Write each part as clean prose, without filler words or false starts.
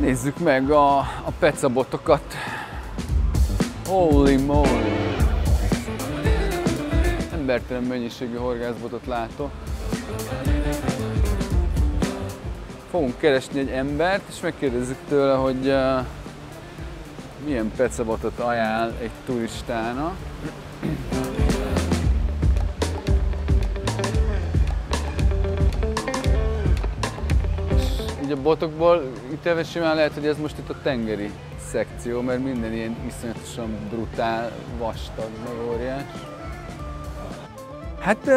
Nézzük meg a pecabotokat. Holy moly! Embertelen mennyiségű horgászbotot látok. Fogunk keresni egy embert, és megkérdezzük tőle, hogy milyen pecabotot ajánl egy turistának. Így a botokból ítélve simán lehet, hogy ez most itt a tengeri szekció, mert minden ilyen iszonyatosan brutál, vastag, meg óriás. Hát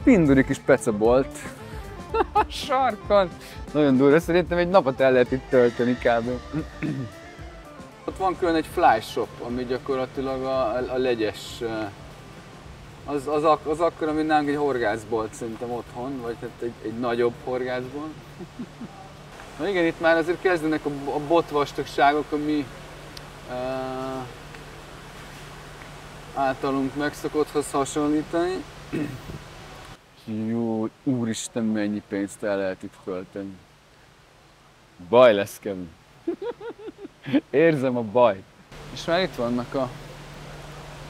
pinduri kis pecabolt a sarkon. Nagyon durva, szerintem egy napot el lehet itt tölteni kb. Ott van külön egy fly shop, ami gyakorlatilag a legyes. Az akkor, ami nálunk egy horgászbolt szerintem otthon, vagy hát egy nagyobb horgászbolt. Na igen, itt már azért kezdenek a botvastagságok, ami általunk megszokotthoz hasonlítani. Jó, úristen, mennyi pénzt el lehet itt költeni. Baj lesz, Kevin. Érzem a bajt. És már itt vannak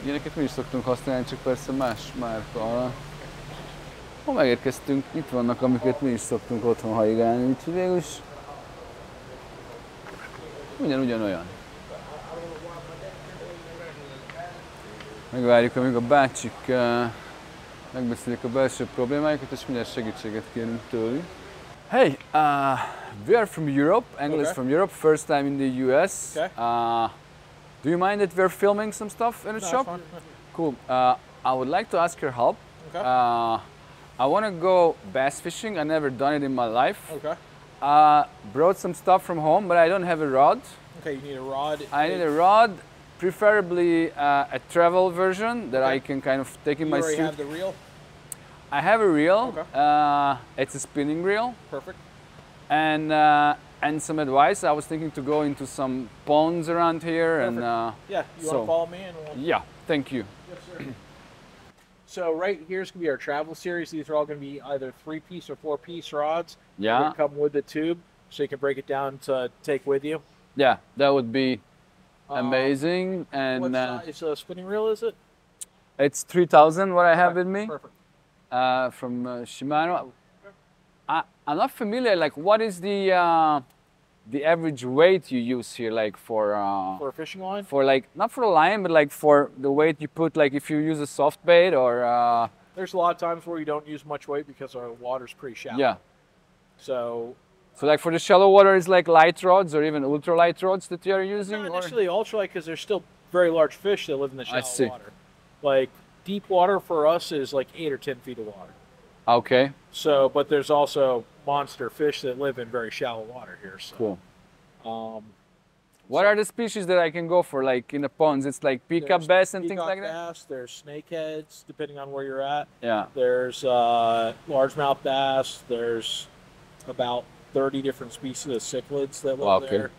ilyeneket mi is szoktunk használni, csak persze más márka alatt. Ha megérkeztünk, itt vannak, amiket mi is szoktunk otthon haigálni, úgyhogy végül is ugyanolyan. Megvárjuk, amíg a bácsik megbeszélik a belső problémáikat, és mindjárt segítséget kérünk tőlük. Hey, we are from Europe, English Okay. from Europe, first time in the US. Okay. Do you mind that we're filming some stuff in the shop? Fine. Cool. I would like to ask your help. Okay. I want to go bass fishing. I've never done it in my life. Okay. Brought some stuff from home, but I don't have a rod. Okay, you need a rod. I need a rod, preferably a travel version that Okay. I can kind of take in You my already suit. have the reel? I have a reel. Okay. It's a spinning reel, Perfect. and some advice. I was thinking to go into some ponds around here, Perfect. and Yeah, you so- want to follow me? And we'll... yeah, thank you. Yes, sir. So right here's going to be our travel series. These are all going to be either 3-piece or 4-piece rods. They're Yeah, gonna come with the tube, so you can break it down to take with you. yeah, that would be amazing. What And size spinning reel is it? it's 3,000 what I have Okay, with me Perfect. from Shimano. I'm not familiar. Like, what is the average weight you use here? Like For a fishing line? for like not for the line, but like for the weight you put. Like if you use a soft bait or There's a lot of times where you don't use much weight because our water's pretty shallow. yeah. So So like for the shallow water, is like light rods or even ultra light rods that you are using? not or? necessarily ultralight because there's still very large fish that live in the I shallow see. water. Like deep water for us is like 8 or 10 feet of water. Okay, So, but there's also monster fish that live in very shallow water here. So, cool. What What are the species that I can go for? Like in the ponds, it's like pickup bass and things like that. Bass, there's snakeheads, depending on where you're at. Yeah. There's largemouth bass. There's about 30 different species of cichlids that live Okay. there.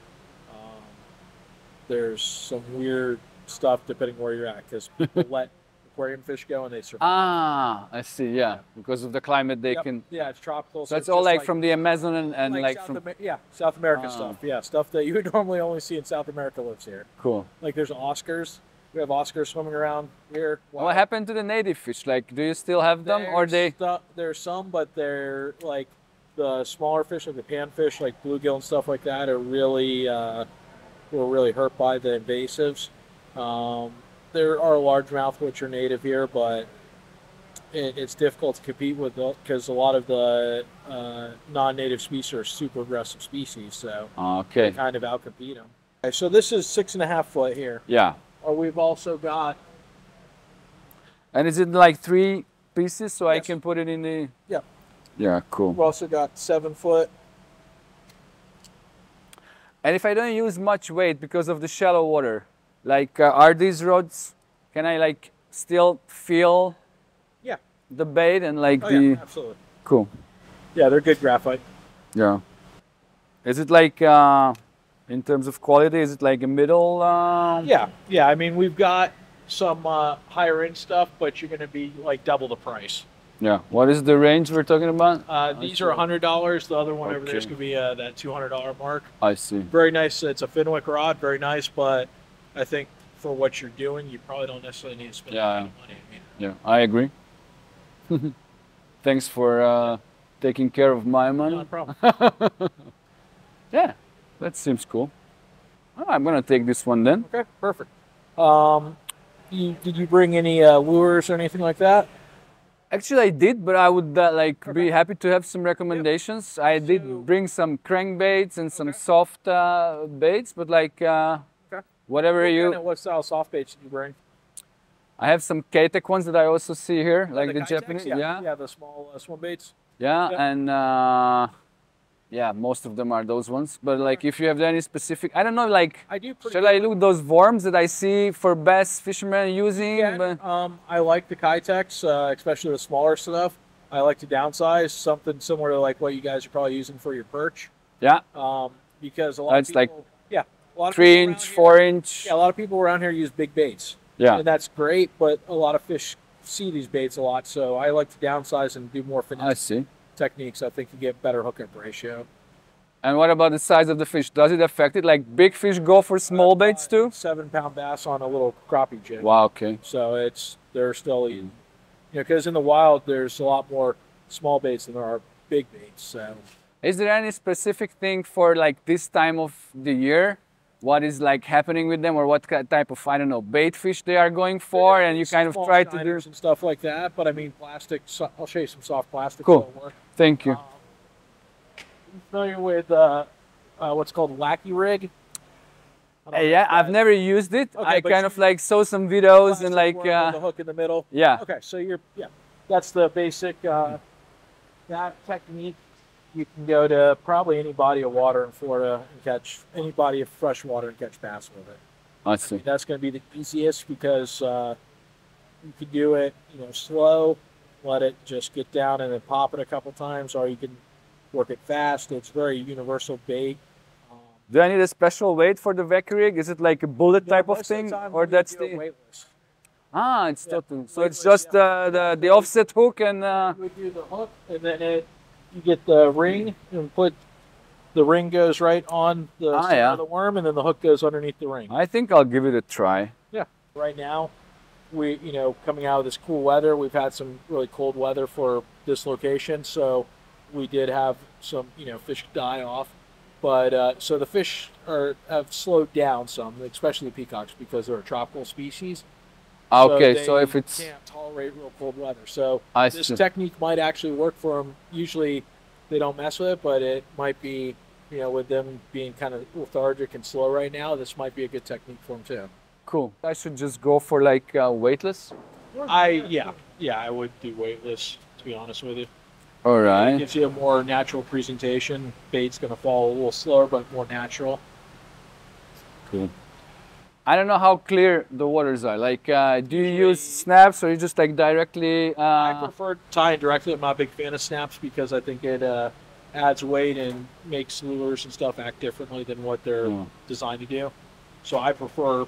There's some weird stuff depending where you're at because people let aquarium fish go and they survive. Ah, I see. Yeah, because of the climate, they Yep. can. Yeah, it's tropical. So it's it's all just like from the Amazon and like South from. South American Ah. stuff. Yeah, stuff that you would normally only see in South America lives here. Cool. Like there's Oscars. We have Oscars swimming around here. What happened to the native fish? Like, do you still have them, or they? There's some, but they're like the smaller fish, like the panfish, like bluegill and stuff like that, are really were really hurt by the invasives. There are largemouth which are native here, but it's difficult to compete with because a lot of the non-native species are super aggressive species, so Okay. they kind of outcompete them. Okay, so this is 6.5 foot here. Yeah. Or we've also got And is it like 3 pieces, so I Yes. can put it in the? Yeah. Yeah. Cool. we've also got 7 foot. And if I don't use much weight because of the shallow water, like are these rods? Can I like still feel Yeah. the bait and like Oh the? yeah, absolutely. Cool. Yeah, they're good graphite. Yeah. Is it like in terms of quality? Is it like a middle? Yeah. I mean, we've got some higher end stuff, but you're going to be like double the price. Yeah. What is the range we're talking about? These are $100. The other one over there is Okay. going to be that $200 mark. I see. Very nice. It's a Fenwick rod. Very nice, but I think for what you're doing, you probably don't necessarily need to spend that kind of money. I mean, Yeah, I agree. Thanks for taking care of my money. not a problem. Yeah, that seems cool. Oh, I'm gonna take this one then. Okay, perfect. Did you bring any lures or anything like that? Actually, I did, but I would be happy to have some recommendations. I did bring some crankbaits and some soft baits, but whatever What style soft baits did you bring? I have some K-Tech ones that I also see here, like the Kitex? Japanese. Yeah, the small swim baits. Yeah, Yeah. and yeah, most of them are those ones. But if you have any specific, I don't know, I do pretty shall I look those worms that I see for bass fishermen using? Yeah, But I like the Kitex, especially the smaller stuff. I like to downsize something similar to like what you guys are probably using for your perch. yeah, Because a lot That's of like people, yeah, a lot of 3 people inch, around 4 here- inch. Yeah, a lot of people around here use big baits. Yeah, And that's great, but a lot of fish see these baits a lot, so I like to downsize and do more I finesse see. techniques. I think you get better hookup ratio. And what about the size of the fish? Does it affect it? Like big fish go for small baits too? 7-pound bass on a little crappie jig. Wow, okay. So they're still eating. Because in the wild, there's a lot more small baits than there are big baits. So Is there any specific thing for this time of the year? What is happening with them, or what type of, I don't know, bait fish they are going for, and you kind of small try to do? shiners and stuff like that. But I mean, plastic. I'll show you some soft plastic. Cool. that'll work. Thank you. You familiar with what's called wacky rig? I don't know Yeah, if I've that- never used it. Okay, I but kind you- of saw some videos and plastic worm with the hook in the middle. yeah. Okay, so that's the basic that technique. You can go to probably any body of water in Florida and catch any body of fresh water and catch bass with it. I see. That's going to be the easiest because you can do it, slow, let it just get down and then pop it a couple times, or you can work it fast. It's very universal bait. Do I need a special weight for the vac rig? Is it like a bullet type of Most the thing, time or we that's do it the? weightless. It's Yeah, total. So it's weightless, just the offset hook and. You would do the hook, and then you get the ring and put the ring goes right on the center yeah. of the worm, and then the hook goes underneath the ring. I think I'll give it a try. Yeah. Right now, we coming out of this cool weather, we've had some really cold weather for this location, so we did have some fish die off, but so the fish have slowed down some, especially the peacocks, because they're a tropical species. Okay, they so if it's can't tolerate real cold weather, so I this see. technique might actually work for them. Usually, they don't mess with it, but it might be with them being kind of lethargic and slow right now. This might be a good technique for them too. Cool. I should just go for weightless. I would do weightless, to be honest with you. All It right. gives you a more natural presentation. Bait's going to fall a little slower, but more natural. Cool. I don't know how clear the waters are. Do you use snaps or you just directly? I prefer tying directly. I'm not a big fan of snaps because I think it adds weight and makes lures and stuff act differently than what they're designed to do. So I prefer,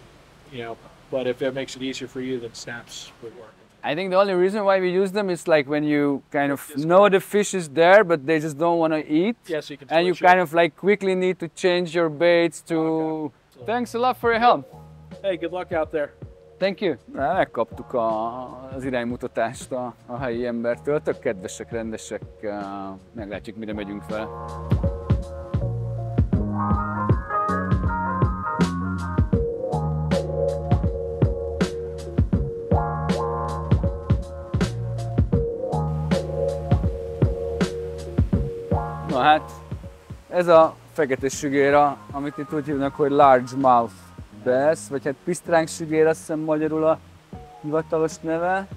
but if it makes it easier for you, then snaps would work. I think the only reason why we use them is when you kind of know the fish is there, but they just don't want to eat. Yeah, so you can And you switch kind it. of quickly need to change your baits to. Okay. Thanks a lot for your help. Hey, good luck out there. Thank you. Megkaptuk az iránymutatást a helyi embertől. Tök kedvesek, rendesek. Meglátjuk, mire megyünk fel. Na hát, ez a fekete sügéra, amit itt úgy hívnak, hogy largemouth bass, vagy hát pisztránk sügér, azt hiszem magyarul a hivatalos neve.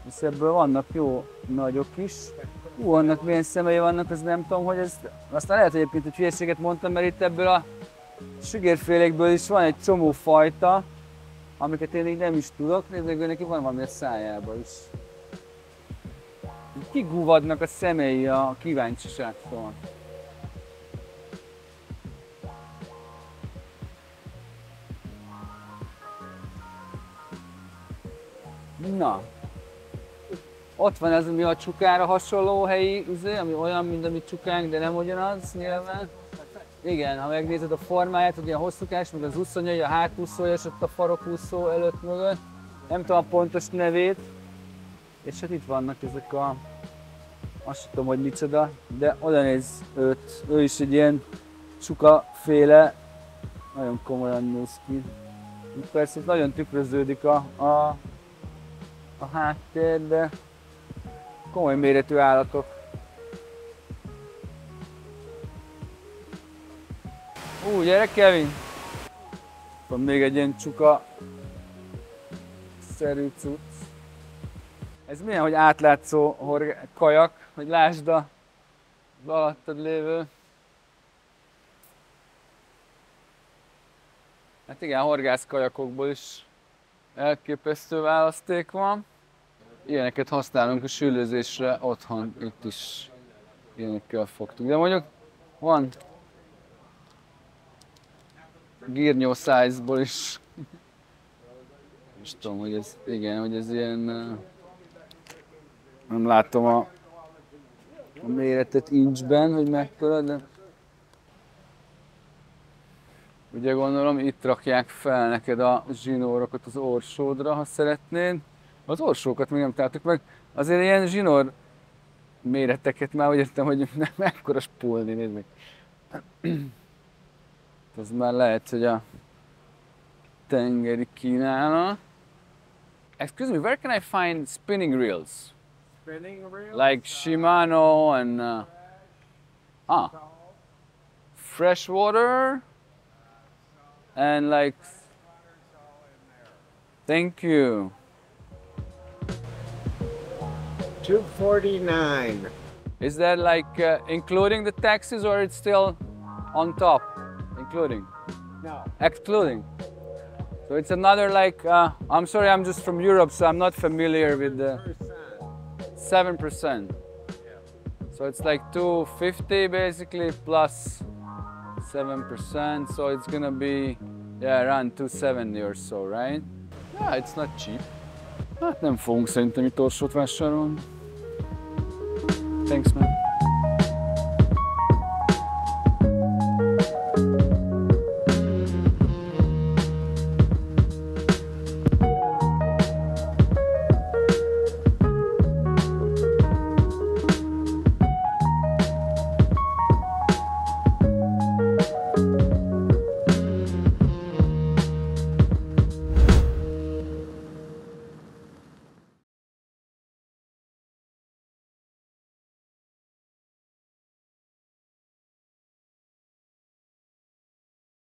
És ebből vannak jó nagyok is. Annak milyen szemei vannak, az nem tudom, hogy ez... Aztán lehet egyébként, hogy hülyeséget mondtam, mert itt ebből a sügérfélékből is van egy csomó fajta, amiket én így nem is tudok, nézzük, neki van valami a szájában is. Kigúvadnak a szemei a kíváncsiságtól. Na, Ott van ez, ami a csukára hasonló helyi ami olyan, mint amit csukánk, de nem ugyanaz nyilván. Igen, ha megnézed a formáját, ugye a hosszúkás, meg az úszonyai, a hátúszója, és ott a farokúszó előtt mögött. Nem tudom a pontos nevét. És hát itt vannak ezek a... Azt sem tudom, hogy micsoda, de oda néz őt. Ő is egy ilyen csukaféle. Nagyon komolyan néz ki. Persze itt nagyon tükröződik a háttér, de komoly méretű állatok. Gyere Kevin! Van még egy ilyen csuka-szerű cucc. Ez milyen, hogy átlátszó kajak, hogy lásd az alattad lévő. Hát igen, horgászkajakokból is elképesztő választék van. Ilyeneket használunk a sülőzésre otthon, itt is ilyenekkel fogtuk. De mondjuk van gírnyó size-ból is. Nem tudom, hogy ez, igen, hogy ez ilyen... Nem látom a méretet inchben, hogy mekkora, de... Ugye gondolom, itt rakják fel neked a zsinórokat az orsódra, ha szeretnéd. Az orsókat még nem találtuk meg. Azért ilyen zsinór méreteket már úgy értem, hogy nem mekkora spulni, nézd meg. Ez már lehet, hogy a tengeri kínálat. Excuse me, where can I find spinning reels? Spinning reels? Like Shimano and... freshwater? And like... Thank you. $249. Is that like including the taxes or it's still on top? Including? No. Excluding? So it's another like, I'm sorry, I'm just from Europe, so I'm not familiar with the 7%. So it's like 250 basically plus 7%, so it's gonna be around 270 or so, right? Yeah, it's not cheap. Hát nem fogunk szerintem itt orsót vásárolni. Thanks, man.